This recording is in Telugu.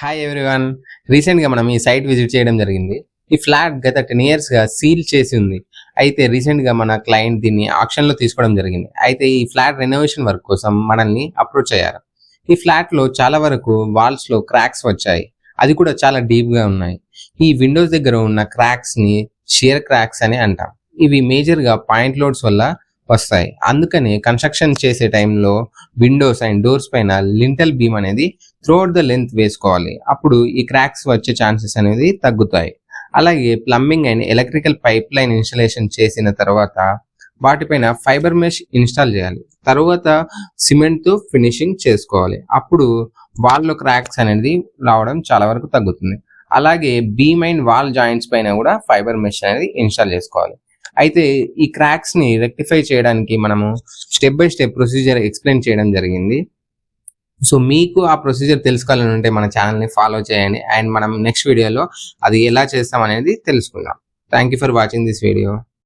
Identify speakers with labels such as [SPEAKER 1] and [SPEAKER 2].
[SPEAKER 1] Hi everyone. రీసెంట్గా మనం ఈ సైట్ విజిట్ చేయడం జరిగింది. ఈ ఫ్లాట్ గత 10 yearsగా సీల్ చేసి ఉంది. అయితే రీసెంట్గా మన క్లయింట్ దీన్ని ఆక్షన్లో తీసుకోవడం జరిగింది. అయితే ఈ ఫ్లాట్ రెనోవేషన్ వర్క్ కోసం మనల్ని అప్రోచ్ అయ్యారు. ఈ ఫ్లాట్లో చాలా వరకు వాల్స్లో క్రాక్స్ వచ్చాయి, అది కూడా చాలా డీప్గా ఉన్నాయి. ఈ విండోస్ దగ్గర ఉన్న క్రాక్స్ని షియర్ క్రాక్స్ అని అంటాం. ఇవి మేజర్గా పాయింట్ లోడ్స్ వల్ల వస్తాయి. అందుకని కన్స్ట్రక్షన్ చేసే టైంలో విండోస్ అండ్ డోర్స్ పైన లింటల్ బీమ్ అనేది త్రూఅవుట్ ద లెంత్ వేసుకోవాలి. అప్పుడు ఈ క్రాక్స్ వచ్చే ఛాన్సెస్ అనేది తగ్గుతాయి. అలాగే plumbing and electrical pipe line installation చేసిన తర్వాత వాటిపైన ఫైబర్ మెష్ ఇన్స్టాల్ చేయాలి. తర్వాత సిమెంట్తో ఫినిషింగ్ చేసుకోవాలి. అప్పుడు వాల్లో క్రాక్స్ అనేది రావడం చాలా వరకు తగ్గుతుంది. అలాగే బీమ్ అండ్ వాల్ జాయింట్స్ పైన కూడా ఫైబర్ మెష్ అనేది ఇన్స్టాల్ చేసుకోవాలి. అయితే ఈ క్రాక్స్ ని రెక్టిఫై చేయడానికి మనము step by step procedure explain చేయడం జరిగింది. సో మీకు ఆ ప్రొసీజర్ తెలుసుకోవాలని ఉంటే మన ఛానల్ని ఫాలో చేయండి. అండ్ మనం నెక్స్ట్ వీడియోలో అది ఎలా చేస్తాం అనేది తెలుసుకుందాం. Thank you for watching this video.